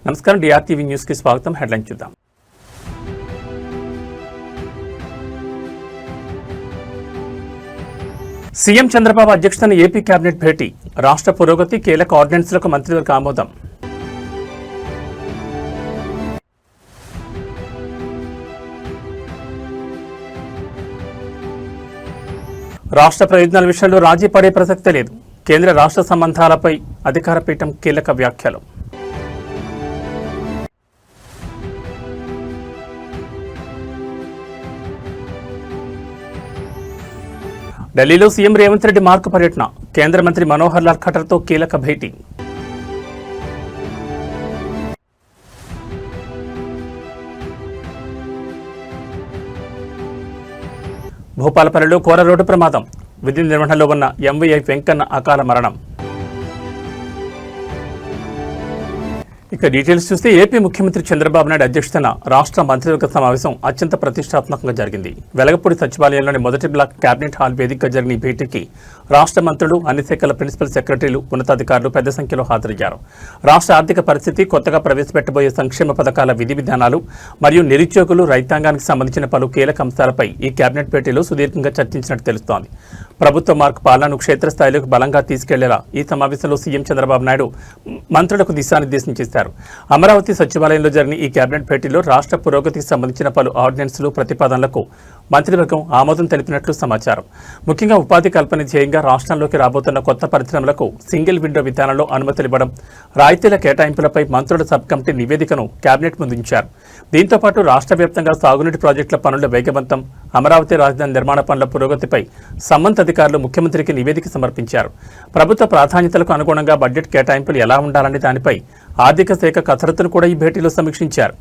నమస్కారం డిఆర్టీవీ న్యూస్ కి స్వాగతం. హెడ్లైన్ చూద్దాం. సీఎం చంద్రబాబు అధ్యక్షతన ఏపీ కేబినెట్ భేటీ, రాష్ట్ర పురోగతి కీలక ఆర్డినెన్స్లకు మంత్రివర్గ ఆమోదం. రాష్ట్ర ప్రయోజనాల విషయంలో రాజీ పడే ప్రసక్తే లేదు, కేంద్ర రాష్ట్ర సంబంధాలపై అధికార పీఠం కీలక వ్యాఖ్యలు. ఢిల్లీలో సీఎం రేవంత్ రెడ్డి మార్కు పర్యటన, కేంద్ర మంత్రి మనోహర్ లాల్ ఖట్టర్తో కీలక భేటీ. భూపాలపల్లిలో ఘోర రోడ్డు ప్రమాదం, విధి నిర్వహణలో ఉన్న ఎంవీఐ వెంకన్న అకాల మరణం. ఇక డీటెయిల్స్ చూస్తే ఏపీ ముఖ్యమంత్రి చంద్రబాబు నాయుడు అధ్యక్షతన రాష్ట్ర మంత్రివర్గ సమావేశం అత్యంత ప్రతిష్టాత్మకంగా జరిగింది. వెలగపూడి సచివాలయంలోని మొదటి బ్లాక్ కేబినెట్ హాల్ వేదికగా జరిగిన ఈ భేటీకి రాష్ట్ర మంత్రులు, అన్ని శాఖల ప్రిన్సిపల్ సెక్రటరీలు, ఉన్నతాధికారులు పెద్ద సంఖ్యలో హాజరయ్యారు. రాష్ట్ర ఆర్థిక పరిస్థితి, కొత్తగా ప్రవేశపెట్టబోయే సంక్షేమ పథకాల విధి విధానాలు మరియు నిరుద్యోగులు, రైతాంగానికి సంబంధించిన పలు కీలక అంశాలపై ఈ కేబినెట్ భేటీలో సుదీర్ఘంగా చర్చించినట్టు తెలుస్తోంది. ప్రభుత్వ మార్క్ పాలనను క్షేత్రస్థాయిలోకి బలంగా తీసుకెళ్లేలా ఈ సమావేశంలో సీఎం చంద్రబాబు నాయుడు మంత్రులకు దిశానిర్దేశం చేశారు. అమరావతి సచివాలయంలో జరిగిన ఈ కేబినెట్ భేటీలో రాష్ట్ర పురోగతికి సంబంధించిన పలు ఆర్డినెన్స్లు, ప్రతిపాదనలకు మంత్రివర్గం ఆమోదం తెలిపినట్లు సమాచారం. ముఖ్యంగా ఉపాధి కల్పన ధ్యేయంగా రాష్ట్రంలోకి రాబోతున్న కొత్త పరిశ్రమలకు సింగిల్ విండో విధానంలో అనుమతులు ఇవ్వడం, రాయితీల కేటాయింపులపై మంత్రుల సబ్ కమిటీ నివేదికను కేబినెట్ ముందుంచారు. దీంతో పాటు రాష్ట్ర వ్యాప్తంగా సాగునీటి ప్రాజెక్టుల పనుల వేగవంతం, అమరావతి రాజధాని నిర్మాణ పనుల పురోగతిపై సంబంధిత అధికారులు ముఖ్యమంత్రికి నివేదిక సమర్పించారు. ప్రభుత్వ ప్రాధాన్యతలకు అనుగుణంగా బడ్జెట్ కేటాయింపులు ఎలా ఉండాలనే దానిపై ఆర్థిక శాఖ కసరత్తును కూడా ఈ భేటీలో సమీక్షించారు.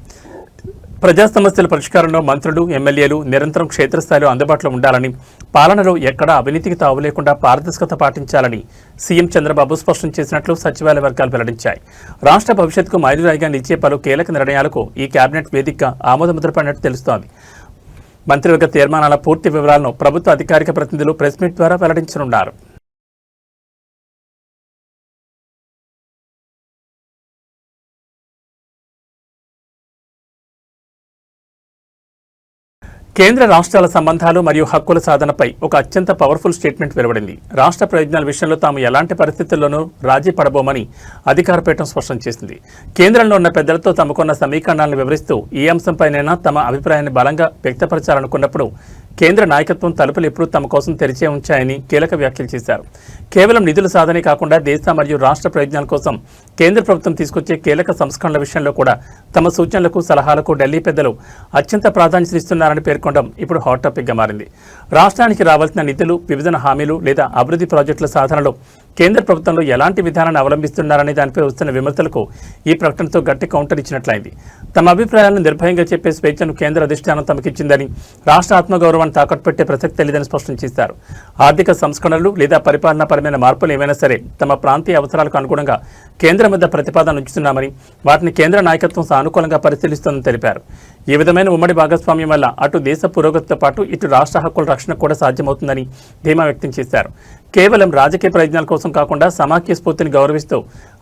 ప్రజా సమస్యల పరిష్కారంలో మంత్రులు, ఎమ్మెల్యేలు నిరంతరం క్షేత్రస్థాయిలో అందుబాటులో ఉండాలని, పాలనలో ఎక్కడా అవినీతికి తావు లేకుండా పారదర్శకత పాటించాలని సీఎం చంద్రబాబు స్పష్టం చేసినట్లు సచివాలయ వర్గాలు వెల్లడించాయి. రాష్ట్ర భవిష్యత్తుకు మైలురాయిగా నిలిచే పలు కీలక నిర్ణయాలకు ఈ కేబినెట్ వేదికగా ఆమోదముద్ర పడినట్టు తెలుస్తోంది. మంత్రివర్గ తీర్మానాల పూర్తి వివరాలను ప్రభుత్వ అధికారిక ప్రతినిధులు ప్రెస్ మీట్ ద్వారా వెల్లడించనున్నారు. కేంద్ర రాష్ట్రాల సంబంధాలు మరియు హక్కుల సాధనపై ఒక అత్యంత పవర్ఫుల్ స్టేట్మెంట్ వెలువడింది. రాష్ట్ర ప్రయోజనాల విషయంలో తాము ఎలాంటి పరిస్థితుల్లోనూ రాజీ పడబోమని అధికార పీఠం స్పష్టం చేసింది. కేంద్రంలో ఉన్న పెద్దలతో తమకున్న సమీకరణాలను వివరిస్తూ ఈ అంశంపైనైనా తమ అభిప్రాయాన్ని బలంగా వ్యక్తపరచాలనుకున్నప్పుడు కేంద్ర నాయకత్వం తలుపులు ఎప్పుడూ తమ కోసం తెరిచే ఉంచాయని కీలక వ్యాఖ్యలు చేశారు. కేవలం నిధుల సాధనే కాకుండా దేశ మరియు రాష్ట్ర ప్రయోజనాల కోసం కేంద్ర ప్రభుత్వం తీసుకొచ్చే కీలక సంస్కరణల విషయంలో కూడా తమ సూచనలకు, సలహాలకు ఢిల్లీ పెద్దలు అత్యంత ప్రాధాన్యతనిస్తున్నారని పేర్కొనడం ఇప్పుడు హాట్ టాపిక్గా మారింది. రాష్ట్రానికి రావాల్సిన నిధులు, విభజన హామీలు లేదా అభివృద్ధి ప్రాజెక్టుల సాధనలో కేంద్ర ప్రభుత్వంలో ఎలాంటి విధానాన్ని అవలంబిస్తున్నారనే దానిపై వస్తున్న విమర్శలకు ఈ ప్రకటనతో గట్టి కౌంటర్ ఇచ్చినట్లయింది. తమ అభిప్రాయాలను నిర్భయంగా చెప్పే స్వేచ్ఛను కేంద్ర అధిష్టానం తమకిచ్చిందని, రాష్ట్ర ఆత్మగౌరవాన్ని తాకట్టు పెట్టే ప్రసక్తి లేదని స్పష్టం చేశారు. ఆర్థిక సంస్కరణలు లేదా పరిపాలనాపరమైన మార్పులు ఏమైనా సరే తమ ప్రాంతీయ అవసరాలకు అనుగుణంగా కేంద్రం వద్ద ప్రతిపాదన ఉంచుతున్నామని, వాటిని కేంద్ర నాయకత్వం సానుకూలంగా పరిశీలిస్తోందని తెలిపారు. ఈ విధమైన ఉమ్మడి భాగస్వామ్యం వల్ల అటు దేశ పురోగతితో పాటు ఇటు రాష్ట్ర హక్కుల రక్షణ కూడా సాధ్యమవుతుందని ధీమా వ్యక్తం చేశారు. కేవలం రాజకీయ ప్రయోజనాల కోసం కాకుండా సమాఖ్య స్ఫూర్తిని గౌరవిస్తూ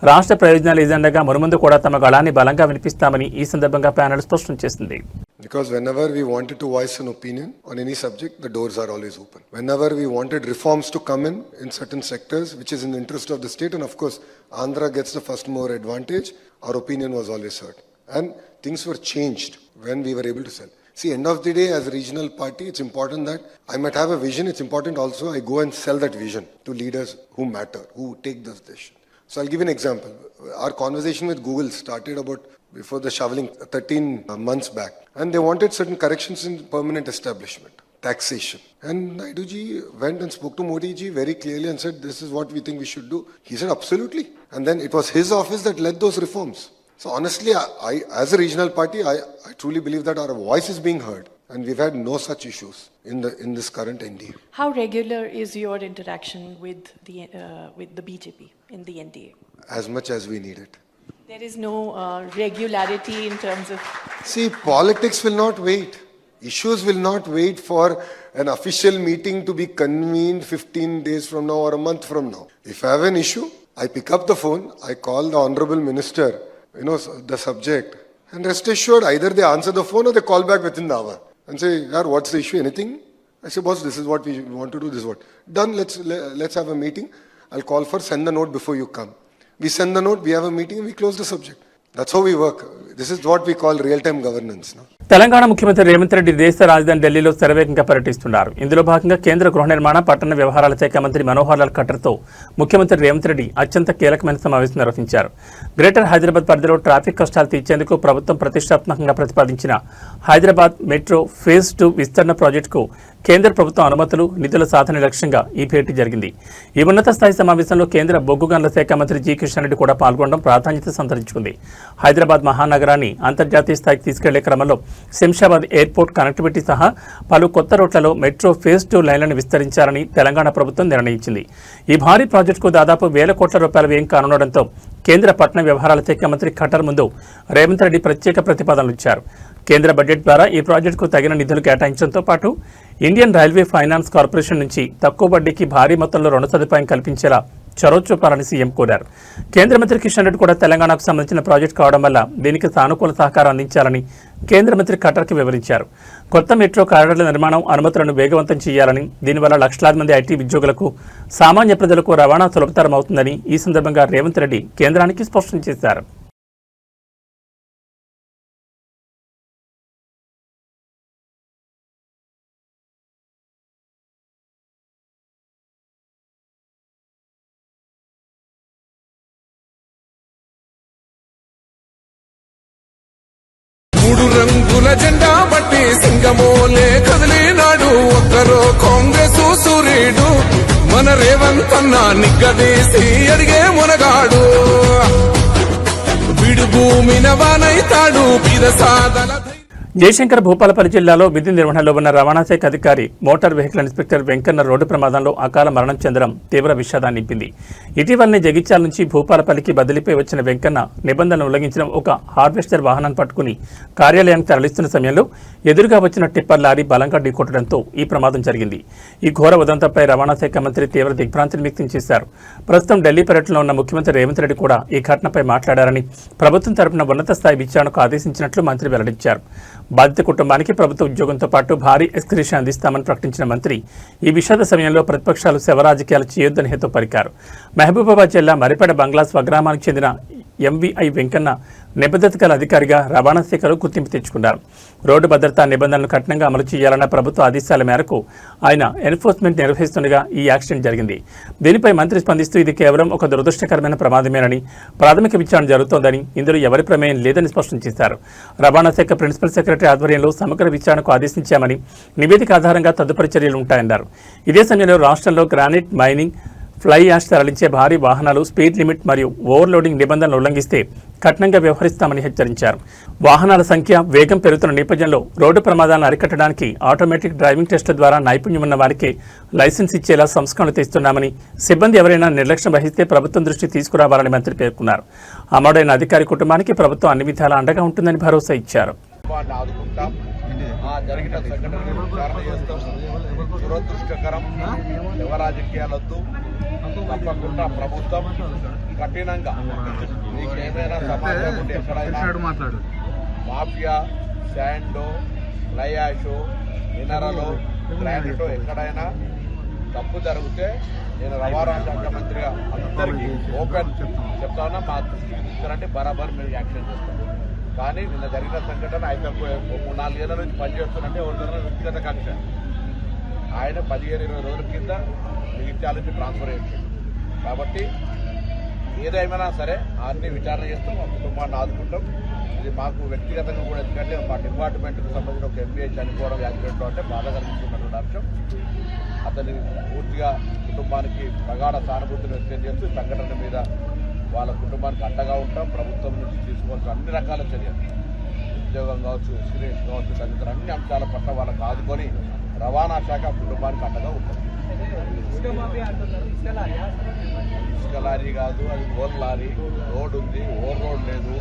రాష్ట్ర ప్రయోజనాల ఎజెండాగా మునుముందు కూడా తమ గళాన్ని బలంగా వినిపిస్తామని ఈ సందర్భంగా ప్యానెల్ స్పష్టం చేసింది. Because whenever we wanted to voice an opinion on any subject, the doors are always open. Whenever we wanted reforms to come in certain sectors, which is in the interest of the state, and of course, Andhra gets the first mover advantage, our opinion was always heard. And things were changed when we were able to sell. See, end of the day, as a regional party, it's important that I might have a vision. It's important also I go and sell that vision to leaders who matter, who take this decision. So I'll give you an example. Our conversation with Google started about before the shoveling 13 months back. And they wanted certain corrections in permanent establishment, taxation. And Naiduji went and spoke to Modi ji very clearly and said, this is what we think we should do. He said, absolutely. And then it was his office that led those reforms. So honestly, I as a regional party, I truly believe that our voice is being heard. And we've had no such issues in this current NDA. How regular is your interaction with the BJP in the NDA? As much as we need it. There is no regularity in terms of... See, politics will not wait. Issues will not wait for an official meeting to be convened 15 days from now or a month from now. If I have an issue, I pick up the phone, I call the Honorable Minister the subject. And rest assured, either they answer the phone or they call back within the hour and say, "Yaar, what's the issue? Anything?" I say, "Boss, this is what we want to do. This is what done. Let's have a meeting. I'll call for send the note before you come." We send the note. We have a meeting. And we close the subject. That's how we work. This is what we call real-time governance. No? Telangana ముఖ్యమంత్రి రేవంత్ రెడ్డి దేశ రాజధాని ఢిల్లీలో శరవేగంగా పర్యటిస్తున్నారు. ఇందులో భాగంగా కేంద్ర గృహ నిర్మాణ పట్టణ వ్యవహారాల శాఖ మంత్రి మనోహర్ లాల్ ఖట్టర్తో ముఖ్యమంత్రి రేవంత్ రెడ్డి అత్యంత కీలకమైన సమావేశం నిర్వహించారు. గ్రేటర్ హైదరాబాద్ పరిధిలో ట్రాఫిక్ కష్టాలు తీర్చేందుకు ప్రభుత్వం ప్రతిష్టాత్మకంగా ప్రతిపాదించిన హైదరాబాద్ మెట్రో ఫేజ్ 2 విస్తరణ ప్రాజెక్టుకు కేంద్ర ప్రభుత్వం అనుమతులు నిధుల సాధన లక్ష్యంగా ఈ భేటీ జరిగింది. ఈ ఉన్నత స్థాయి సమావేశంలో కేంద్ర బొగ్గు గనుల శాఖ మంత్రి జి కిషన్ రెడ్డి కూడా పాల్గొనడం ప్రాధాన్యత సంతరించుకుంది. హైదరాబాద్ మహానగరాన్ని అంతర్జాతీయ స్థాయికి తీసుకెళ్లే క్రమంలో శంషాబాద్ ఎయిర్పోర్ట్ కనెక్టివిటీ సహా పలు కొత్త రూట్లలో మెట్రో ఫేజ్ 2 లైన్లను విస్తరించాలని తెలంగాణ ప్రభుత్వం నిర్ణయించింది. ఈ భారీ ప్రాజెక్టుకు దాదాపు 1,000 కోట్ల రూపాయల వ్యయం కానుండడంతో కేంద్ర పట్టణ వ్యవహారాల శాఖ మంత్రి ఖట్టర్ ముందు రేవంత్ రెడ్డి ప్రత్యేక ప్రతిపాదనలు ఇచ్చారు. కేంద్ర బడ్జెట్ ద్వారా ఈ ప్రాజెక్టుకు తగిన నిధులు కేటాయించడంతో పాటు ఇండియన్ రైల్వే ఫైనాన్స్ కార్పొరేషన్ నుంచి తక్కువ వడ్డీకి భారీ మొత్తంలో రుణ సదుపాయం కల్పించేలా చొరవ చూపాలని సీఎం కోరారు. కేంద్ర మంత్రి కిషన్ రెడ్డి కూడా తెలంగాణకు సంబంధించిన ప్రాజెక్టు కావడం వల్ల దీనికి సానుకూల సహకారం అందించాలని కేంద్ర మంత్రి ఖట్టర్కి వివరించారు. కొత్త మెట్రో కారిడార్ల నిర్మాణం అనుమతులను వేగవంతం చేయాలని, దీనివల్ల లక్షలాది మంది ఐటీ ఉద్యోగులకు సామాన్య ప్రజలకు రవాణా సులభతరం అవుతుందని ఈ సందర్భంగా రేవంత్ రెడ్డి కేంద్రానికి స్పష్టం చేశారు. మూడు రంగుల జెండా బట్టి సింగమోలే కదిలినాడు ఒక్కరో కాంగ్రెస్ సూర్యుడు మన రేవంత్ అన్న నిగ్గదీసి అడిగే మునగాడు విడు భూమిన వానైతాడు బీద సాదల జయశంకర్ భూపాలపల్లి జిల్లాలో విధి నిర్వహణలో ఉన్న రవాణా శాఖ అధికారి motor vehicle inspector Venkanna road ప్రమాదంలో అకాల మరణం చెందడం తీవ్ర విషాదాన్ని నింపింది. ఇటీవలనే జగిత్యాల నుంచి భూపాలపల్లికి బదిలీపై వచ్చిన వెంకన్న నిబంధనలు ఉల్లంఘించిన ఒక హార్వెస్టర్ వాహనాన్ని పట్టుకుని కార్యాలయానికి తరలిస్తున్న సమయంలో ఎదురుగా వచ్చిన టిప్పర్ లారీ బలంగా ఢీకొట్టడంతో ఈ ప్రమాదం జరిగింది. ఈ ఘోర ఉదంతంపై రవాణా శాఖ మంత్రి తీవ్ర దిగ్భ్రాంతిని వ్యక్తం చేశారు. ప్రస్తుతం ఢిల్లీ పర్యటనలో ఉన్న ముఖ్యమంత్రి రేవంత్ రెడ్డి కూడా ఈ ఘటనపై మాట్లాడారని, ప్రభుత్వం తరపున ఉన్నత స్థాయి విచారణకు ఆదేశించినట్లు మంత్రి వెల్లడించారు. బాధిత కుటుంబానికి ప్రభుత్వ ఉద్యోగంతో పాటు భారీ ఎక్స్క్రిషన్ అందిస్తామని ప్రకటించిన మంత్రి ఈ విషాద సమయంలో ప్రతిపక్షాలు శవరాజకీయాలు చేయొద్దని హితో పలికారు. మహబూబాబాద్ జిల్లా మరిపేడ బంగ్లా స్వగ్రామానికి చెందిన ఎంవీఐ వెంకన్న నిబద్ధత గల అధికారిగా రవాణా శాఖలో గుర్తింపు తెచ్చుకున్నారు. రోడ్డు భద్రతా నిబంధనలు కఠినంగా అమలు చేయాలన్న ప్రభుత్వ ఆదేశాల మేరకు ఆయన ఎన్ఫోర్స్మెంట్ నిర్వహిస్తుండగా ఈ యాక్సిడెంట్ జరిగింది. దీనిపై మంత్రి స్పందిస్తూ ఇది కేవలం ఒక దురదృష్టకరమైన ప్రమాదమేనని, ప్రాథమిక విచారణ జరుగుతోందని, ఇందులో ఎవరి ప్రమేయం లేదని స్పష్టం చేశారు. రవాణా శాఖ ప్రిన్సిపల్ సెక్రటరీ ఆధ్వర్యంలో సమగ్ర విచారణకు ఆదేశించామని, నివేదిక ఆధారంగా తదుపరి చర్యలు ఉంటాయన్నారు. ఇదే సమయంలో రాష్ట్రంలో గ్రానైట్ మైనింగ్, ఫ్లై యాష్ తరలించే భారీ వాహనాలు స్పీడ్ లిమిట్ మరియు ఓవర్లోడింగ్ నిబంధనలు ఉల్లంఘిస్తే కఠినంగా వ్యవహరిస్తామని హెచ్చరించారు. వాహనాల సంఖ్య, వేగం పెరుగుతున్న నేపథ్యంలో రోడ్డు ప్రమాదాలను అరికట్టడానికి ఆటోమేటిక్ డ్రైవింగ్ టెస్టుల ద్వారా నైపుణ్యం ఉన్న వారికి లైసెన్స్ ఇచ్చేలా సంస్కరణలు తెస్తున్నామని, సిబ్బంది ఎవరైనా నిర్లక్ష్యం వహిస్తే ప్రభుత్వం దృష్టి తీసుకురావాలని మంత్రి పేర్కొన్నారు. అమరుడైన అధికారి కుటుంబానికి ప్రభుత్వం అన్ని విధాలా అండగా ఉంటుందని భరోసా ఇచ్చారు. జరిగిన సంఘటనలు విచారణ చేస్తాం. దురదృష్టకరం, రాజకీయాలొద్దు. తప్పకుండా ప్రభుత్వం కఠినంగా మీకు ఏమైనా సమాచారం ఉంటే ఎక్కడైనా మాఫియా, శాండో, లయాషో, మినరలో, గ్రానైటో ఎక్కడైనా తప్పు జరిగితే నేను రవాణా శాఖ మంత్రిగా అందరికీ ఓపెన్ చెప్తాను. మా దృష్టికి తీసుకురంటే బరాబర్ మీరు యాక్షన్ చేస్తాం. కానీ నిన్న జరిగిన సంఘటన ఆయన 3-4 ఏళ్ల నుంచి పనిచేస్తున్నట్టే ఎవరిదైనా వ్యక్తిగత కక్ష. ఆయన 15-20 రోజుల కింద జగిత్యాల నుంచి ట్రాన్స్ఫర్ చేశాడు. కాబట్టి ఏదేమైనా సరే అన్ని విచారణ చేస్తాం, మా కుటుంబాన్ని ఆదుకుంటాం. ఇది మాకు వ్యక్తిగతంగా కూడా, ఎందుకంటే మా డిపార్ట్మెంట్కి సంబంధించిన ఒక ఎంబీఏ చనిపోవడం యాక్సిడెంట్లో అంటే బాధ కలిగిస్తున్నటువంటి అంశం. అతని పూర్తిగా కుటుంబానికి ప్రగాఢ సానుభూతిని వ్యక్తం చేస్తూ సంఘటన మీద వాళ్ళ కుటుంబానికి అండగా ఉంటాం. ప్రభుత్వం నుంచి తీసుకోవాల్సిన అన్ని రకాల చర్యలు, ఉద్యోగం కావచ్చు, ఎక్స్పీరియన్స్ కావచ్చు, తదితర అన్ని అంశాల పట్ల వాళ్ళకు ఆదుకొని రవాణా శాఖ కుటుంబానికి అండగా ఉంటుంది. ఇసుక లారీ కాదు, అది ఓవర్ లారీ. రోడ్ ఉంది, ఓవర్ రోడ్ లేదు.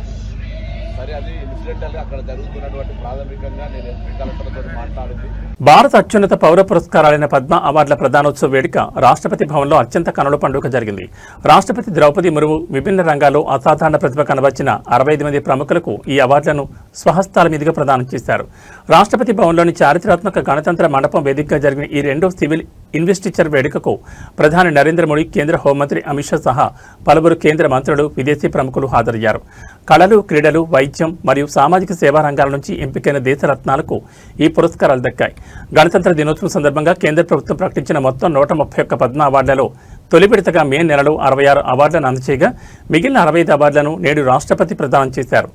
సరే కానీ అది ఇన్సిడెంటల్గా అక్కడ జరుగుతున్నటువంటి ప్రాథమికంగా నేను ఎస్పీ కలెక్టర్తో మాట్లాడింది. భారత అత్యున్నత పౌర పురస్కారాలైన పద్మ అవార్డుల ప్రదానోత్సవ వేడుక రాష్ట్రపతి భవన్లో అత్యంత కనుల పండుగ జరిగింది. రాష్ట్రపతి ద్రౌపది ముర్ము విభిన్న రంగాల్లో అసాధారణ ప్రతిభ కనబర్చిన 65 మంది ప్రముఖులకు ఈ అవార్డులను స్వహస్తాల మీదుగా ప్రదానం చేశారు. రాష్ట్రపతి భవన్లోని చారిత్రాత్మక గణతంత్ర మండపం వేదికగా జరిగిన ఈ రెండో సివిల్ ఇన్వెస్టిచర్ వేడుకకు ప్రధాని నరేంద్ర మోడీ, కేంద్ర హోంమంత్రి అమిత్ షా సహా పలువురు కేంద్ర మంత్రులు, విదేశీ ప్రముఖులు హాజరయ్యారు. కళలు, క్రీడలు, వైద్యం మరియు సామాజిక సేవా రంగాల నుంచి ఎంపికైన దేశరత్నాలకు ఈ పురస్కారాలు దక్కాయి. గణతంత్ర దినోత్సవం సందర్భంగా కేంద్ర ప్రభుత్వం ప్రకటించిన మొత్తం 131 పద్మ అవార్డులలో తొలి విడతగా మే నెలలో 66 అవార్డులను అందజేయగా మిగిలిన 65 అవార్డులను నేడు రాష్ట్రపతి ప్రదానం చేశారు.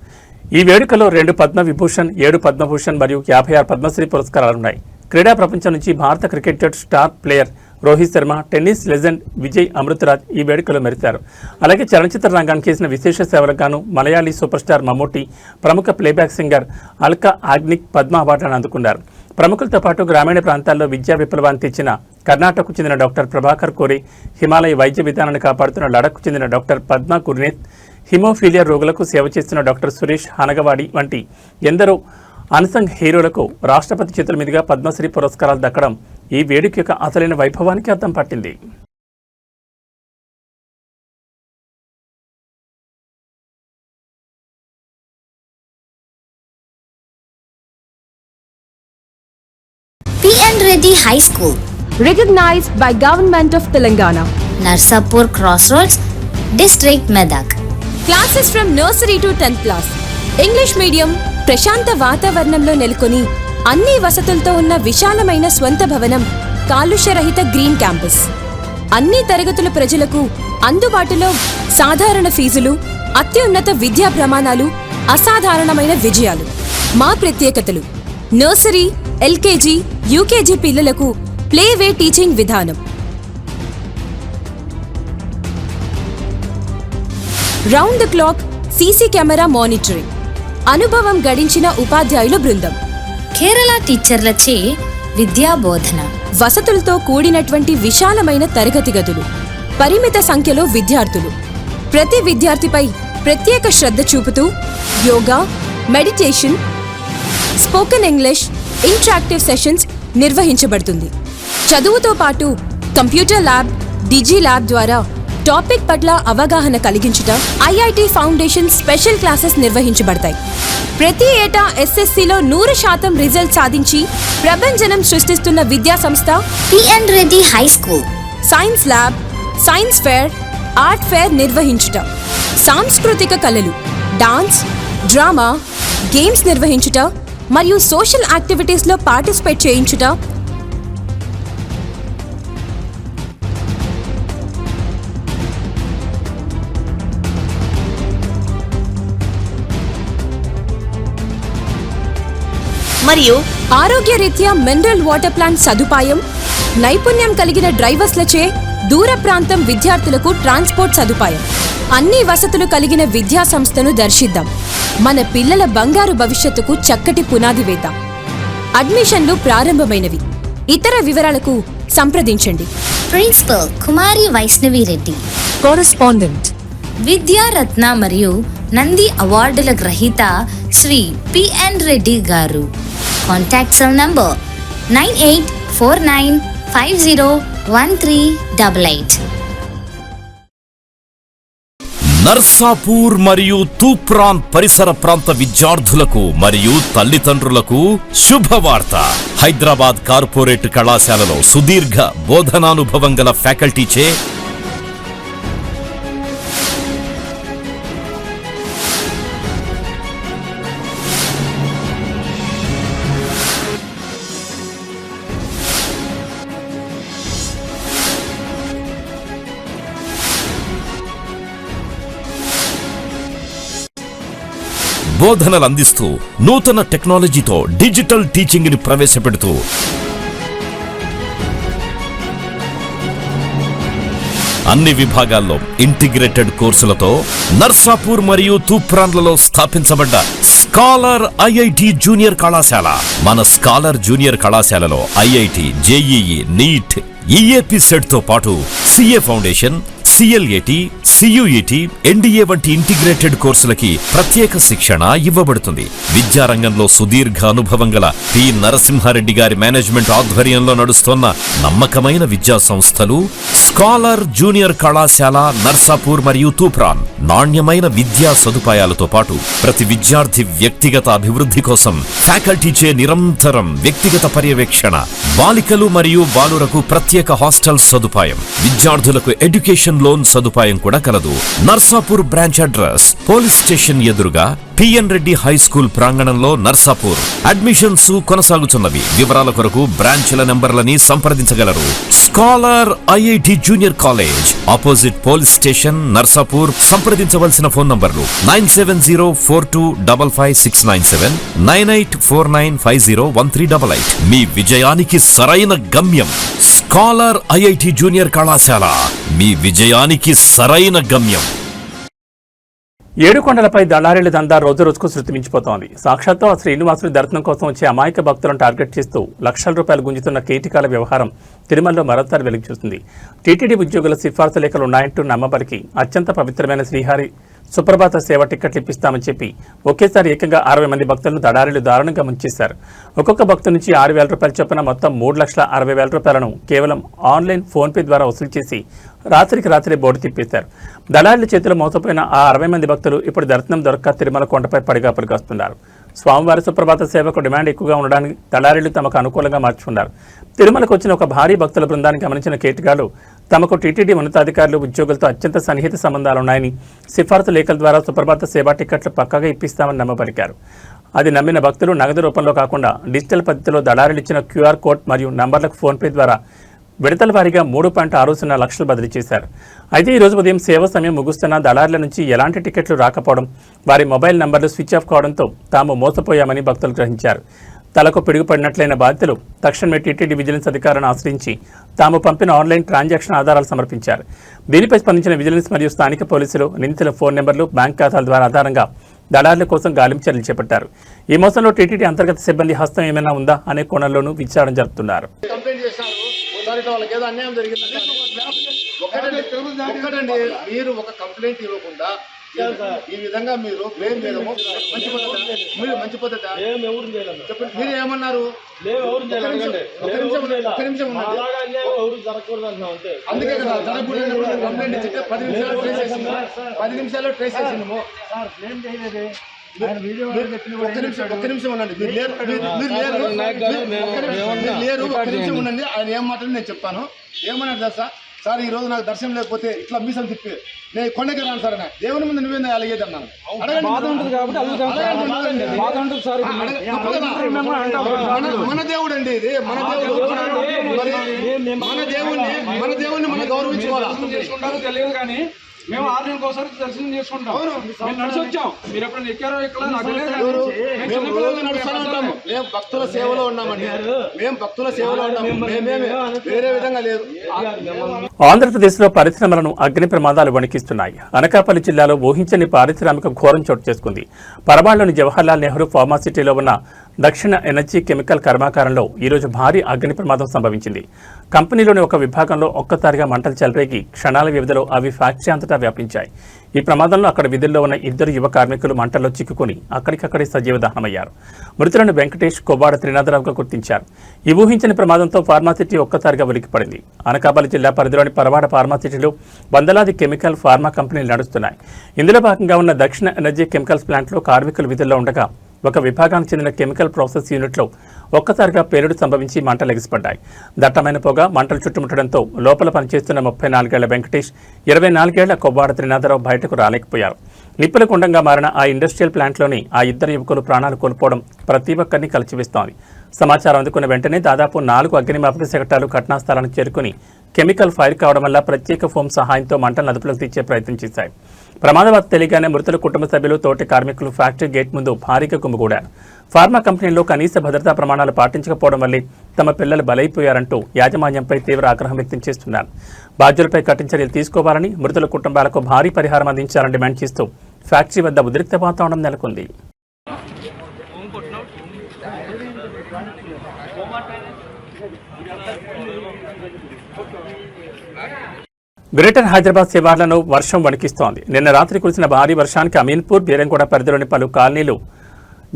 ఈ వేడుకలో 2 పద్మ విభూషణ్, 7 పద్మభూషణ్ మరియు 56 పద్మశ్రీ పురస్కారాలున్నాయి. క్రీడా ప్రపంచం నుంచి భారత cricket star player Rohit Sharma, tennis legend Vijay Amritraj ఈ వేడుకలో మెరిశారు. అలాగే చలనచిత్ర రంగానికి చేసిన విశేష సేవలకు గాను మలయాళీ సూపర్ స్టార్ మమ్ముట్టి, ప్రముఖ ప్లేబ్యాక్ సింగర్ అల్కా యాగ్నిక్ పద్మ అవార్డులను అందుకున్నారు. ప్రముఖులతో పాటు గ్రామీణ ప్రాంతాల్లో విద్యా విప్లవాన్ని తెచ్చిన కర్ణాటకకు చెందిన డాక్టర్ ప్రభాకర్ కోరే, హిమాలయ వైద్య విధానాన్ని కాపాడుతున్న లడఖ్కు చెందిన డాక్టర్ పద్మ గుర్నేత్, హిమోఫీలియా రోగులకు సేవ చేస్తున్న డాక్టర్ సురేష్ హనగవాడి వంటి ఎందరో అన్సంగ్ హీరోలకు రాష్ట్రపతి చేతుల మీదుగా పద్మశ్రీ పురస్కారాలు దక్కడం ఈ వేడుక యొక్క అసలైన వైభవానికి అద్దం పట్టింది. P.N. Reddy High School, recognized by Government of Telangana. Narsapur Crossroads, District Medak. Classes from nursery to 10th class. English medium, ప్రశాంత వాతావరణంలో నెలకొని అన్ని వసతులతో ఉన్న విశాలమైన స్వంత భవనం, కాలుష్యరహిత గ్రీన్ క్యాంపస్. అన్ని తరగతుల ప్రజలకు అందుబాటులో సాధారణ ఫీజులు, అత్యున్నత విద్యా ప్రమాణాలు, అసాధారణమైన విజయాలు. మా ప్రత్యేకతలు: నర్సరీ, ఎల్కేజీ, యూకేజీ పిల్లలకు ప్లేవే టీచింగ్ విధానం, round the clock CC camera monitoring, అనుభవం గడించిన ఉపాధ్యాయుల బృందం, కేరళ టీచర్లచే విద్యా బోధన, వసతులతో కూడినటువంటి విశాలమైన తరగతి గదులు, పరిమిత సంఖ్యలో విద్యార్థులు. ప్రతి విద్యార్థిపై ప్రత్యేక శ్రద్ధ చూపుతూ yoga, meditation, spoken English, interactive sessions నిర్వహించబడుతుంది. చదువుతో పాటు కంప్యూటర్ ల్యాబ్, డిజీ ల్యాబ్ ద్వారా టాపిక్ పట్ల అవగాహన కలిగించుట, ఐఐటి ఫౌండేషన్ స్పెషల్ క్లాసెస్ నిర్వహించబడతాయి. ప్రతి ఏటా ఎస్ఎస్సిలో 100% రిజల్ట్ సాధించి ప్రభంజనం సృష్టిస్తున్న విద్యా సంస్థ P.N. Reddy High School. Science lab, science fair, art fair నిర్వహించుట, సాంస్కృతిక కళలు, డాన్స్, డ్రామా, గేమ్స్ నిర్వహించుట మరియు సోషల్ యాక్టివిటీస్లో పార్టిసిపేట్ చేయించుట, మరియు ఆరోగ్యరీత్యా మినరల్ వాటర్ ప్లాంట్ సదుపాయం, నైపుణ్యం కలిగిన డ్రైవర్స్లచే దూర ప్రాంతం విద్యార్థులకు ట్రాన్స్పోర్ట్ సదుపాయం. అన్ని వసతులు కలిగిన విద్యా సంస్థను దర్శిద్దాం. మన పిల్లల బంగారు భవిష్యత్తుకు చక్కటి పునాది వేద్దాం. అడ్మిషన్లు ప్రారంభమైనవి. ఇతర వివరాలకు సంప్రదించండి. ప్రిన్సిపల్ కుమారి వైష్ణవి రెడ్డి, కరెస్పాండెంట్ విద్యారత్న మరియు నంది అవార్డుల గ్రహీత శ్రీ P.N. రెడ్డి గారు. Contact cell number 9849501388. నర్సాపూర్ మరియు తూప్రాన్ పరిసర ప్రాంత విద్యార్థులకు మరియు తల్లిదండ్రులకు శుభవార్త. హైదరాబాద్ కార్పొరేట్ కళాశాలలో సుదీర్ఘ బోధనానుభవం గల ఫ్యాకల్టీచే బోధనలు అందిస్తూ నూతన టెక్నాలజీతో డిజిటల్ టీచింగ్ ని ప్రవేశపెడుతూ అన్ని విభాగాల్లో ఇంటిగ్రేటెడ్ కోర్సులతో నర్సాపూర్ మరియు తూప్రాన్లలో స్థాపించబడ్డ స్కాలర్ ఐఐటి జూనియర్ కళాశాల. మన స్కాలర్ జూనియర్ కళాశాలలో IIT, JEE, NEET, EAP CET తో పాటు CA foundation, CLAT, CUET, NDA వంటి ఇంటిగ్రేటెడ్ కోర్సులకి ప్రత్యేక శిక్షణ ఇవ్వబడుతుంది. విద్యారంగంలో సుదీర్ఘ అనుభవం గల పి నరసింహారెడ్డి గారి మేనేజ్మెంట్ ఆధ్వర్యంలో నడుస్తున్న నమ్మకమైన విద్యా సంస్థలు స్కాలర్ జూనియర్ కళాశాల నర్సాపూర్ మరియు తూప్రాన్. నాణ్యమైన విద్యా సదుపాయాలతో పాటు ప్రతి విద్యార్థి వ్యక్తిగత అభివృద్ధి కోసం ఫ్యాకల్టీచే నిరంతరం వ్యక్తిగత పర్యవేక్షణ, బాలికలు మరియు బాలురకు ప్రత్యేక హాస్టల్ సదుపాయం, విద్యార్థులకు ఎడ్యుకేషన్ లోన్ సదుపాయం కూడా కలదు. Narsapur branch address police station ఎదురుగా పిఎన్ రెడ్డి హై స్కూల్ ప్రాంగణంలో నర్సాపూర్. అడ్మిషన్స్ కొనసాగుతున్నవి. వివరాల కొరకు బ్రాంచ్ల నంబర్లని సంప్రదించగలరు. Scholar IIT junior college opposite police station Narsapur. సంప్రదించవలసిన ఫోన్ నంబర్లు 9704255697, 9849501388. మీ విజయానికి సరైన గమ్యం స్కాలర్ IIT జూనియర్ కళాశాల. మీ విజయానికి సరైన గమ్యం. ఏడుకొండలపై దళారీల దందా రోజు రోజుకు శృతి మించిపోతోంది. సాక్షాత్తు ఆ శ్రీనివాసుడి దర్శనం కోసం వచ్చే అమాయక భక్తులను టార్గెట్ చేస్తూ లక్షల రూపాయలు గుంజుతున్న కీటికాల వ్యవహారం తిరుమలలో మరోసారి వెలుగు చూస్తుంది. టీటీడీ ఉద్యోగుల సిఫార్సు లేఖలు ఉన్నాయంటూ నమ్మబలికి అత్యంత పవిత్రమైన శ్రీహరి సుప్రభాత సేవ టిక్కెట్లు ఇప్పిస్తామని చెప్పి ఒకేసారి ఏకంగా 60 మంది భక్తులను దళారీలు దారుణంగా ముంచేశారు. ఒక్కొక్క భక్తు నుంచి 6,000 రూపాయలు చొప్పున మొత్తం 3,60,000 రూపాయలను కేవలం ఆన్లైన్ ఫోన్పే ద్వారా వసూలు చేసి రాత్రికి రాత్రి బోర్డు తిప్పేశారు. దళారీల చేతిలో మోసపోయిన ఆ 60 మంది భక్తులు ఇప్పుడు దర్శనం దొరక్క తిరుమల కొండపై పడిగాపులు కాస్తున్నారు. స్వామివారి సుప్రభాత సేవకు డిమాండ్ ఎక్కువగా ఉండడానికి దళారీలు తమకు అనుకూలంగా మార్చుకున్నారు. తిరుమలకు వచ్చిన ఒక భారీ భక్తుల బృందాన్ని గమనించిన కేటిగాలు తమకు టీటీడీ ఉన్నతాధికారులు ఉద్యోగులతో అత్యంత సన్నిహిత సంబంధాలున్నాయని సిఫార్సు లేఖల ద్వారా సుప్రభాత సేవా టికెట్లు పక్కాగా ఇప్పిస్తామని నమ్మబలికారు. అది నమ్మిన భక్తులు నగదు రూపంలో కాకుండా డిజిటల్ పద్ధతిలో దళారీలు ఇచ్చిన QR కోడ్ మరియు నంబర్లకు ఫోన్పే ద్వారా విడతల వారీగా 3.60 లక్షలు బదిలీ చేశారు. అయితే ఈ రోజు ఉదయం సేవ సమయం ముగుస్తున్న దళారీల నుంచి ఎలాంటి టికెట్లు రాకపోవడం, వారి మొబైల్ నంబర్లు స్విచ్ ఆఫ్ కావడంతో తాము మోసపోయామని భక్తులు గ్రహించారు. తలకు పిడుగుపడినట్లయిన బాధితులు తక్షణమే టీటీడీ విజిలెన్స్ అధికారులను ఆశ్రయించి తాము పంపిన ఆన్లైన్ ట్రాన్సాక్షన్ ఆధారాలు సమర్పించారు. దీనిపై స్పందించిన విజిలెన్స్ మరియు స్థానిక పోలీసులు నిందితుల ఫోన్ నెంబర్లు, బ్యాంక్ ఖాతాల ద్వారా ఆధారంగా దళారుల కోసం గాలింపు చర్యలు చేపట్టారు. ఈ మోసంలో టీటీడీ అంతర్గత సిబ్బంది హస్తం ఏమైనా ఉందా అనే కోణంలోనూ విచారణ జరుపుతున్నారు. ఒక్కటండి, మీరు ఒక కంప్లైంట్ ఇవ్వకుండా ఈ విధంగా మీరు బ్లేమ్ చేయడం మంచి పద్ధత చెప్పండి. మీరు ఏమన్నారు? అందుకే కదా జరగకూడదు కంప్లైంట్ ఇచ్చితే 10 నిమిషాల్లో ట్రేస్ చేసినాము. ఒక్క నిమిషం ఉండండి, మీరు లేరు, ఒక్క నిమిషం ఉండండి. ఆయన ఏం మాట్లాడి నేను చెప్తాను. ఏమన్నారు తెలుసా సార్, ఈ రోజు నాకు దర్శనం లేకపోతే ఇట్లా మీసం తిప్పి నేను కొండకి రాను సార్, దేవుని ముందు నువ్వేందా అలిగేది అన్నాను. మన దేవుడు అండి ఇది, మన దేవుడు. మన దేవుడిని మనం గౌరవించుకోవాలి. తెలియదు కానీ మేము 6 నెలలకు ఒకసారి దర్శనం చేసుకుంటాం. నడిచి వచ్చాం. మీరు ఎప్పుడైనా ఎక్కారో ఇక్కడ మేము భక్తుల సేవలో ఉన్నామండి. మేము భక్తుల సేవలో ఉన్నాము. మేమేమి వేరే విధంగా లేదు. ఆంధ్రప్రదేశ్లో పరిశ్రమలను అగ్ని ప్రమాదాలు వణికిస్తున్నాయి. అనకాపల్లి జిల్లాలో ఊహించని పారిశ్రామిక ఘోరం చోటు చేసుకుంది. పరబాళ్లోని జవహర్లాల్ నెహ్రూ ఫార్మాసిటీలో ఉన్న దక్షిణ ఎనర్జీ కెమికల్ కర్మాగారంలో ఈరోజు భారీ అగ్ని ప్రమాదం సంభవించింది. కంపెనీలోని ఒక విభాగంలో ఒక్కసారిగా మంటలు చెలరేగి క్షణాల వ్యవధిలో అవి ఫ్యాక్టరీ అంతటా వ్యాపించాయి. ఈ ప్రమాదంలో అక్కడ విధుల్లో ఉన్న 2 యువ కార్మికులు మంటల్లో చిక్కుకుని అక్కడికక్కడే సజీవ దహనమయ్యారు. మృతులను వెంకటేష్, కొవ్వాడ త్రినాథరావుగా గుర్తించారు. ఈ ఊహించని ప్రమాదంతో ఫార్మాసిటీ ఒక్కసారిగా ఉలిక్కిపడింది. అనకాపల్లి జిల్లా పరిధిలోని పరవాడ ఫార్మాసిటీలో వందలాది కెమికల్ ఫార్మా కంపెనీలు నడుస్తున్నాయి. ఇందులో భాగంగా ఉన్న దక్షిణ ఎనర్జీ కెమికల్స్ ప్లాంట్లో కార్మికులు విధుల్లో ఉండగా ఒక విభాగానికి చెందిన కెమికల్ ప్రాసెస్ యూనిట్లో ఒక్కసారిగా పేలుడు సంభవించి మంటలు ఎగిసిపడ్డాయి. దట్టమైన పొగ మంటలు చుట్టుముట్టడంతో లోపల పనిచేస్తున్న 34 ఏళ్ల వెంకటేష్, 24 ఏళ్ల కొవ్వాడ త్రినాథరావు బయటకు రాలేకపోయారు. నిప్పుల కుండంగా మారిన ఆ ఇండస్ట్రియల్ ప్లాంట్లోని ఆ 2 యువకులు ప్రాణాలు కోల్పోవడం ప్రతి ఒక్కరిని కలిచివేస్తోంది. సమాచారం అందుకున్న వెంటనే దాదాపు 4 అగ్నిమాపక శకటాలు ఘటనా స్థలానికి చేరుకుని కెమికల్ ఫైర్ కావడం వల్ల ప్రత్యేక ఫోమ్ సహాయంతో మంటలను అదుపులోకి తెచ్చే ప్రయత్నం చేశాయి. ప్రమాదవార్త తెలియగానే మృతుల కుటుంబ సభ్యులు, తోటి కార్మికులు ఫ్యాక్టరీ గేట్ ముందు భారీగా గుమిగూడారు. ఫార్మా కంపెనీలో కనీస భద్రతా ప్రమాణాలు పాటించకపోవడం వల్లే తమ పిల్లలు బలైపోయారంటూ యాజమాన్యంపై తీవ్ర ఆగ్రహం వ్యక్తం చేస్తున్నారు. బాధ్యులపై కఠిన చర్యలు తీసుకోవాలని, మృతుల కుటుంబాలకు భారీ పరిహారం అందించాలని డిమాండ్ చేస్తూ ఫ్యాక్టరీ వద్ద ఉద్రిక్త వాతావరణం నెలకొంది. గ్రేటర్ హైదరాబాద్ శివార్లను వర్షం వణికిస్తోంది. నిన్న రాత్రి కురిసిన భారీ వర్షానికి అమీన్పూర్, బీరంగూడ పరిధిలోని పలు కాలనీలు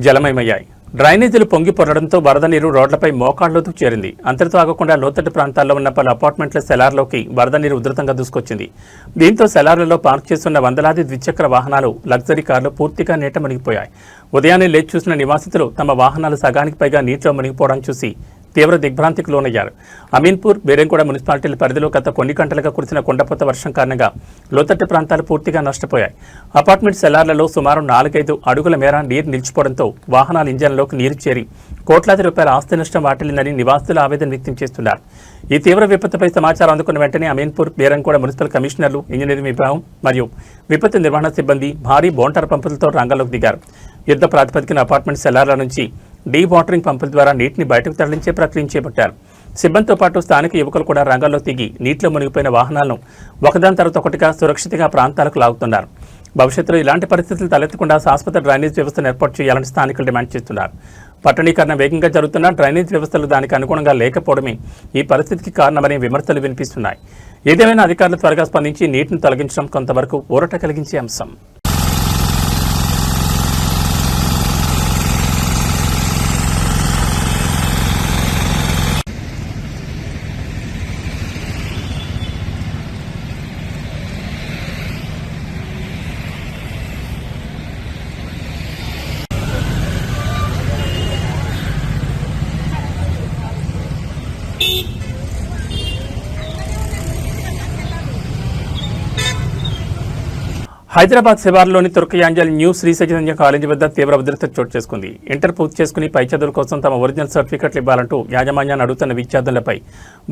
జలమయమయ్యాయి. డ్రైనేజీలు పొంగి పొరడంతో వరద నీరు రోడ్లపై మోకాళ్లతో చేరింది. అంతటితో ఆగకుండా లోతట్టు ప్రాంతాల్లో ఉన్న పలు అపార్ట్మెంట్ల సెలార్లోకి వరద నీరు ఉధృతంగా దూసుకొచ్చింది. దీంతో సెలార్లలో పార్క్ చేస్తున్న వందలాది ద్విచక్ర వాహనాలు, లగ్జరీ కార్లు పూర్తిగా నీట మునిగిపోయాయి. ఉదయాన్నే లేచి చూసిన నివాసితులు తమ వాహనాలు సగానికి పైగా నీటిలో మునిగిపోవడం చూసి తీవ్ర దిగ్భ్రాంతికి లోనయ్యారు. అమీన్పూర్, బీరంగూడ మున్సిపాలిటీల పరిధిలో గత కొన్ని గంటలుగా కురిసిన కుండపోత వర్షం కారణంగా లోతట్టు ప్రాంతాలు పూర్తిగా నష్టపోయాయి. అపార్ట్మెంట్ సెలార్లలో సుమారు 4-5 అడుగుల మేర నీరు నిలిచిపోవడంతో వాహనాల ఇంజన్లోకి నీరు చేరి కోట్లాది రూపాయల ఆస్తి నష్టం వాటిల్లిందని నివాసితులు ఆవేదన వ్యక్తం చేస్తున్నారు. ఈ తీవ్ర విపత్తుపై సమాచారం అందుకున్న వెంటనే అమీన్పూర్, బీరంగూడ మున్సిపల్ కమిషనర్లు, ఇంజనీరింగ్ విభాగం మరియు విపత్తు నిర్వహణ సిబ్బంది భారీ బోంటార్ పంపులతో రంగంలోకి దిగారు. యుద్ధ ప్రాతిపదికన అపార్ట్మెంట్ సెలార్ల నుంచి డీ వాటరింగ్ పంపుల ద్వారా నీటిని బయటకు తరలించే ప్రక్రియ చేపట్టారు. సిబ్బందితో పాటు స్థానిక యువకులు కూడా రంగంలో దిగి నీటిలో మునిగిపోయిన వాహనాలను ఒకదాని తర్వాత ఒకటిగా సురక్షితంగా ప్రాంతాలకు లాగుతున్నారు. భవిష్యత్తులో ఇలాంటి పరిస్థితులు తలెత్తకుండా శాశ్వత డ్రైనేజ్ వ్యవస్థను ఏర్పాటు చేయాలని స్థానికులు డిమాండ్ చేస్తున్నారు. పట్టణీకరణ వేగంగా జరుగుతున్న డ్రైనేజ్ వ్యవస్థలు దానికి అనుగుణంగా లేకపోవడమే ఈ పరిస్థితికి కారణమనే విమర్శలు వినిపిస్తున్నాయి. ఏదేమైనా అధికారులు త్వరగా స్పందించి నీటిని తొలగించడం కొంతవరకు ఊరట కలిగించే అంశం. హైదరాబాద్ శివార్లోని తుర్కయాంజల్ న్యూ శ్రీ చైతన్య కాలేజీ వద్ద తీవ్ర ఉద్రిక్తత చోటు చేసుకుంది. ఇంటర్ పూర్తి చేసుకుని పై చదువుల కోసం తమ ఒరిజినల్ సర్టిఫికెట్లు ఇవ్వాలంటూ యాజమాన్యాన్ని అడుగుతున్న విద్యార్థులపై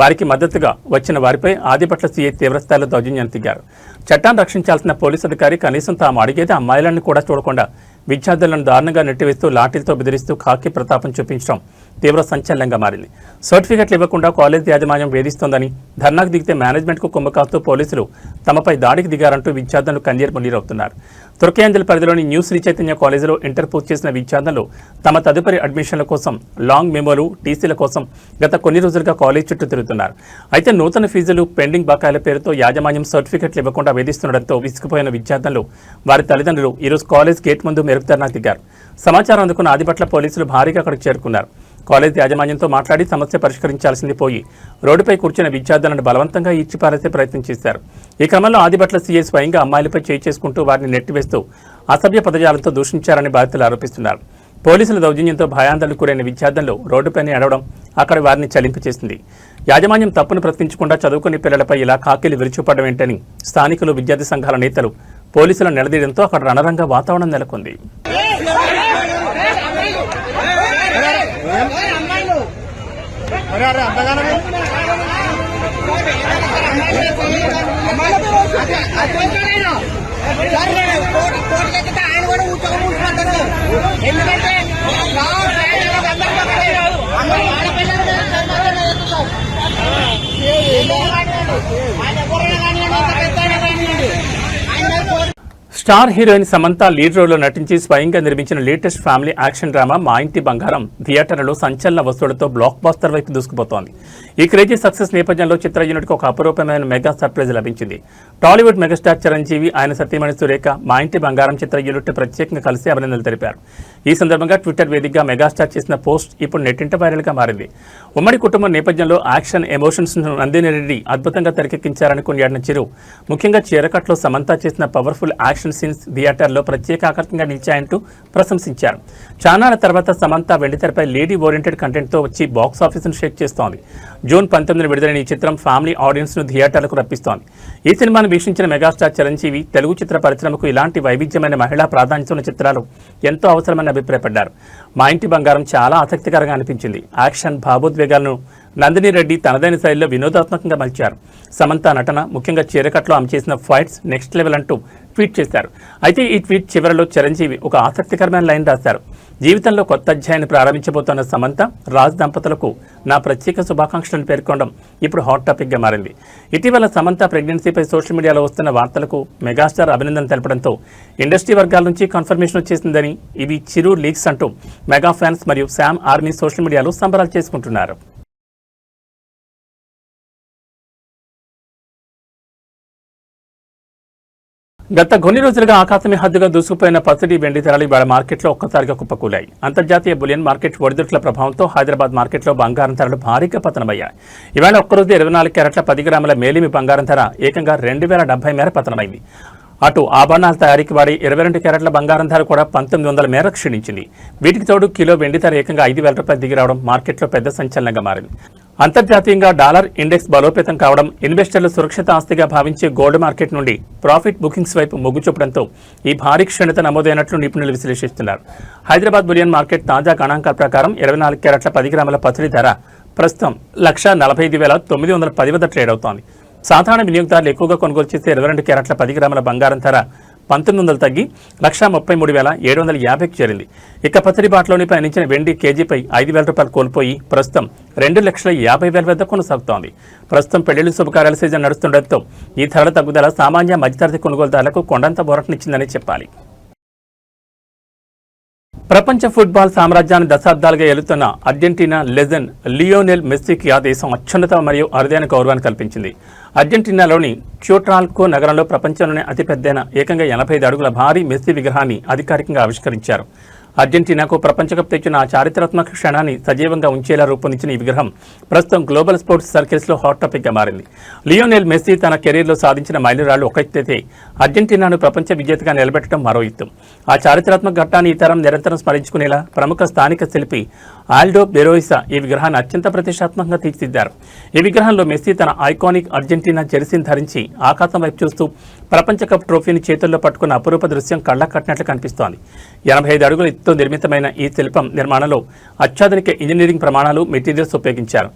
వారికి మద్దతుగా వచ్చిన వారిపై ఆదిపట్ల సీఐ తీవ్రస్థాయిలో దౌర్జన్యాన్ని దిగారు. చట్టాన్ని రక్షించాల్సిన పోలీసు అధికారి కనీసం తాము అడిగేది అమ్మాయిలను కూడా చూడకుండా విద్యార్థులను దారుణంగా నెట్టివేస్తూ లాఠీలతో బెదిరిస్తూ ఖాకీ ప్రతాపం చూపించడం తీవ్ర సంచలనంగా మారింది. సర్టిఫికెట్లు ఇవ్వకుండా కాలేజ్ యాజమాన్యం వేధిస్తోందని, ధర్నాకు దిగితే మేనేజ్మెంట్కు కొమ్ము కాస్తూ పోలీసులు తమపై దాడికి దిగారంటూ విద్యార్థులు కన్నీరు మున్నీరవుతున్నారు. తుర్కయాంజల్ పరిధిలోని న్యూ శ్రీ చైతన్య కాలేజీలో ఇంటర్ పూర్తి చేసిన విద్యార్థులు తమ తదుపరి అడ్మిషన్ల కోసం లాంగ్ మెమోలు, టీసీల కోసం గత కొన్ని రోజులుగా కాలేజ్ చుట్టూ తిరుగుతున్నారు. అయితే నూతన ఫీజులు, పెండింగ్ బకాయిల పేరుతో యాజమాన్యం సర్టిఫికెట్లు ఇవ్వకుండా వేధిస్తుండటంతో విసిగిపోయిన విద్యార్థులు, వారి తల్లిదండ్రులు ఈరోజు కాలేజ్ గేట్ ముందు మెరుగుదరణ దిగారు. సమాచారం అందుకున్న ఆదిపట్ల పోలీసులు భారీగా అక్కడికి చేరుకున్నారు. కాలేజ్ యాజమాన్యంతో మాట్లాడి సమస్య పరిష్కరించాల్సింది పోయి రోడ్డుపై కూర్చున్న విద్యార్థులను బలవంతంగా ఈడ్చిపారేసే ప్రయత్నం చేశారు. ఈ క్రమంలో ఆదిపట్ల సీఐ స్వయంగా అమ్మాయిలపై చేయి చేసుకుంటూ వారిని నెట్టివేస్తూ అసభ్య పదజాలంతో దూషించారని బాధితులు ఆరోపిస్తున్నారు. పోలీసుల దౌర్జన్యంతో భయాందోళనకు గురైన విద్యార్థులు రోడ్డుపైనే అడవడం అక్కడ వారిని చలింపచేసింది. యాజమాన్యం తప్పును ప్రశ్నించకుండా చదువుకునే పిల్లలపై ఇలా ఖాకీలు విరుచుపడడం ఏంటని స్థానికులు, విద్యార్థి సంఘాల నేతలు పోలీసులను నిలదీయడంతో అక్కడ రణరంగ వాతావరణం నెలకొంది. స్టార్ హీరోయిన్ సమంత లీడ్ రోల్లో నటించి స్వయంగా నిర్మించిన లేటెస్ట్ ఫ్యామిలీ యాక్షన్ డ్రామా మా ఇంటి బంగారం థియేటర్లలో సంచలన వసూళ్లతో బ్లాక్ బాస్టర్ వైపు దూసుకుపోతోంది. ఈ క్రేజీ సక్సెస్ నేపథ్యంలో చిత్ర యూనిట్కు ఒక అపరూపమైన మెగా సర్ప్రైజ్ లభించింది. టాలీవుడ్ మెగాస్టార్ చిరంజీవి, ఆయన సతీమణి సురేఖ మా ఇంటి బంగారం చిత్ర యూనిట్ ప్రత్యేకంగా కలిసి అభినందనలు తెలిపారు. ఈ సందర్భంగా ట్విట్టర్ వేదికగా మెగాస్టార్ చేసిన పోస్ట్ ఇప్పుడు నెట్టింట వైరల్గా మారింది. ఉమ్మడి కుటుంబం నేపథ్యంలో యాక్షన్ ఎమోషన్స్ ను నందిని రెడ్డి అద్భుతంగా తెరకెక్కించారని కొనియాడిన చిరు, ముఖ్యంగా చీరకట్లో సమంత చేసిన పవర్ఫుల్ యాక్షన్ సీన్స్ థియేటర్లో ప్రత్యేక ఆకర్షణగా నిలిచాయంటూ ప్రశంసించారు. చానాల తర్వాత సమంత వెండితెరపై లేడీ ఓరియంటెడ్ కంటెంట్తో వచ్చి బాక్సాఫీసును షేక్ చేస్తోంది. జూన్ 19 విడుదలైన ఈ చిత్రం ఫ్యామిలీ ఆడియన్స్ను థియేటర్లకు రప్పిస్తోంది. ఈ సినిమాను వీక్షించిన మెగాస్టార్ చిరంజీవి, తెలుగు చిత్ర పరిశ్రమకు ఇలాంటి వైవిధ్యమైన మహిళా ప్రాధాన్యత ఉన్న చిత్రాలు ఎంతో అవసరమని అభిప్రాయపడ్డారు. మా ఇంటి బంగారం చాలా ఆసక్తికరంగా అనిపించింది. యాక్షన్, భావోద్వేగాలను నందిని రెడ్డి తనదైన శైలిలో వినోదాత్మకంగా మలిచారు. సమంత నటన, ముఖ్యంగా చీరకట్లో ఆమె చేసిన ఫైట్స్ నెక్స్ట్ లెవెల్ అంటూ ట్వీట్ చేశారు. అయితే ఈ ట్వీట్ చివరిలో చిరంజీవి ఒక ఆసక్తికరమైన లైన్ రాశారు. జీవితంలో కొత్త అధ్యాయాన్ని ప్రారంభించబోతున్న సమంత, రాజ్ దంపతులకు నా ప్రత్యేక శుభాకాంక్షలను పేర్కొనడం ఇప్పుడు హాట్ టాపిక్గా మారింది. ఇటీవల సమంత ప్రెగ్నెన్సీపై సోషల్ మీడియాలో వస్తున్న వార్తలకు మెగాస్టార్ అభినందన తెలపడంతో ఇండస్ట్రీ వర్గాల నుంచి కన్ఫర్మేషన్ వచ్చేసిందని, ఇవి చిరు లీక్స్ అంటూ మెగా ఫ్యాన్స్ మరియు శామ్ ఆర్మీ సోషల్ మీడియాలో సంబరాలు చేసుకుంటున్నారు. గత కొన్ని రోజులుగా ఆకాశమే హద్దుగా దూసుకుపోయిన పసిడి వెండి ధరలు ఇవాళ మార్కెట్లో ఒక్కసారిగా కుప్పకూలాయి. అంతర్జాతీయ బులియన్ మార్కెట్ ఒడిదుడుకుల ప్రభావంతో హైదరాబాద్ మార్కెట్లో బంగారం ధరలు భారీగా పతనమయ్యాయి. ఇవాళ ఒక్కరోజు 24 క్యారెట్ల 10 గ్రాముల మేలిమి బంగారం ధర ఏకంగా 2070 మేర పతనమైంది. అటు ఆభరణాల తయారీకి వాడి 22 క్యారెట్ల బంగారం ధర కూడా 1900 మేర క్షీణించింది. వీటికి తోడు కిలో వెండి ధర ఏకంగా 5000 రూపాయలు దిగి రావడం మార్కెట్లో పెద్ద సంచలనంగా మారింది. అంతర్జాతీయంగా డాలర్ ఇండెక్స్ బలోపేతం కావడం, ఇన్వెస్టర్లు సురక్షిత ఆస్తిగా భావించే గోల్డ్ మార్కెట్ నుండి ప్రాఫిట్ బుకింగ్స్ వైపు మొగ్గు చూపడంతో ఈ భారీ క్షీణత నమోదైనట్లు నిపుణులు విశ్లేషిస్తున్నారు. హైదరాబాద్ బులియన్ మార్కెట్ తాజా గణాంకాల ప్రకారం 24 క్యారెట్ల 10 గ్రాముల పసిడి ధర ప్రస్తుతం 1,45,910 వద్ద ట్రేడ్ అవుతోంది. సాధారణ వినియోగదారులు ఎక్కువగా కొనుగోలు చేసే 22 క్యారెట్ల 10 గ్రాముల బంగారం ధర 1900 తగ్గి 1,33,750కి చేరింది. ఇక పసిడి బాటలోని పయనించిన వెండి కేజీపై 5,000 రూపాయలు కోల్పోయి ప్రస్తుతం 2,50,000 వద్ద కొనసాగుతోంది. ప్రస్తుతం పెళ్లిళ్ల శుభకార్యాల సీజన్ నడుస్తుండటంతో ఈ ధరల తగ్గుదల సామాన్య మధ్యతరగతి కొనుగోలుదారులకు కొండంత ఊరటనిచ్చిందని చెప్పాలి. ప్రపంచ ఫుట్బాల్ సామ్రాజ్యాన్ని దశాబ్దాలుగా ఏలుతున్న అర్జెంటీనా లెజెండ్ లియోనెల్ మెస్సీకి ఆ దేశం అత్యున్నత మరియు అరుదైన గౌరవాన్ని కల్పించింది. అర్జెంటీనాలోని క్యూట్రాల్కో నగరంలో ప్రపంచంలోనే అతిపెద్దైన ఏకంగా 85 అడుగుల భారీ మెస్సీ విగ్రహాన్ని అధికారికంగా ఆవిష్కరించారు. అర్జెంటీనాకు ప్రపంచ కప్ తెచ్చిన ఆ చారిత్రాత్మక క్షణాన్ని సజీవంగా ఉంచేలా రూపొందించిన ఈ విగ్రహం ప్రస్తుతం గ్లోబల్ స్పోర్ట్స్ సర్కిల్స్లో హాట్ టాపిక్గా మారింది. లియోనెల్ మెస్సీ తన కెరీర్లో సాధించిన మైలురాళ్లు ఒక ఎత్తైతే అర్జెంటీనాను ప్రపంచ విజేతగా నిలబెట్టడం మరో ఎత్తు. ఆ చారిత్రాత్మక ఘట్టాన్ని ఈ తరం నిరంతరం స్మరించుకునేలా ప్రముఖ స్థానిక శిల్పి ఆల్డో బెరోయిసా ఈ విగ్రహాన్ని అత్యంత ప్రతిష్టాత్మకంగా తీర్చిదిద్దారు. ఈ విగ్రహంలో మెస్సీ తన ఐకానిక్ అర్జెంటీనా జెర్సీని ధరించి ఆకాశం వైపు చూస్తూ ప్రపంచ కప్ ట్రోఫీని చేతుల్లో పట్టుకున్న అపురూప దృశ్యం కళ్ళ కట్టినట్లు కనిపిస్తోంది. 85 అడుగుల ఎత్తుతో నిర్మితమైన ఈ శిల్పం నిర్మాణంలో అత్యాధునిక ఇంజనీరింగ్ ప్రమాణాలు, మెటీరియల్స్ ఉపయోగించారు.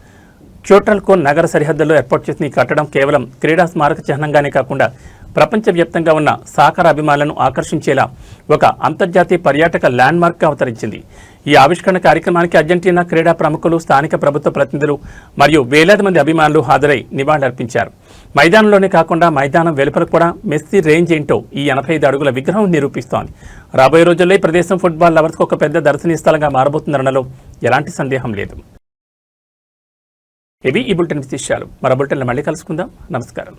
క్యూట్రాల్కో నగర సరిహద్దుల్లో ఏర్పాటు చేసిన ఈ కట్టడం కేవలం క్రీడా స్మారక చిహ్నంగానే కాకుండా ప్రపంచవ్యాప్తంగా ఉన్న సాకార అభిమానులను ఆకర్షించేలా ఒక అంతర్జాతీయ పర్యాటక ల్యాండ్మార్క్గా అవతరించింది. ఈ ఆవిష్కరణ కార్యక్రమానికి అర్జెంటీనా క్రీడా ప్రముఖులు, స్థానిక ప్రభుత్వ ప్రతినిధులు మరియు వేలాది మంది అభిమానులు హాజరై నివాళులర్పించారు. మైదానంలోనే కాకుండా మైదానం వెలుపల కూడా మెస్సీ రేంజ్ ఏంటో ఈ 85 అడుగుల విగ్రహం నిరూపిస్తోంది. రాబోయే రోజుల్లో ఈ ప్రదేశం ఫుట్బాల్ లవర్స్కు ఒక పెద్ద దర్శనీయ స్థలంగా మారబోతుందనలో ఎలాంటి సందేహం లేదు. ఇవి ఈ బులెటిన్ విశేషాలు. మరో బులెటిన్లో మళ్ళీ కలుసుకుందాం. నమస్కారం.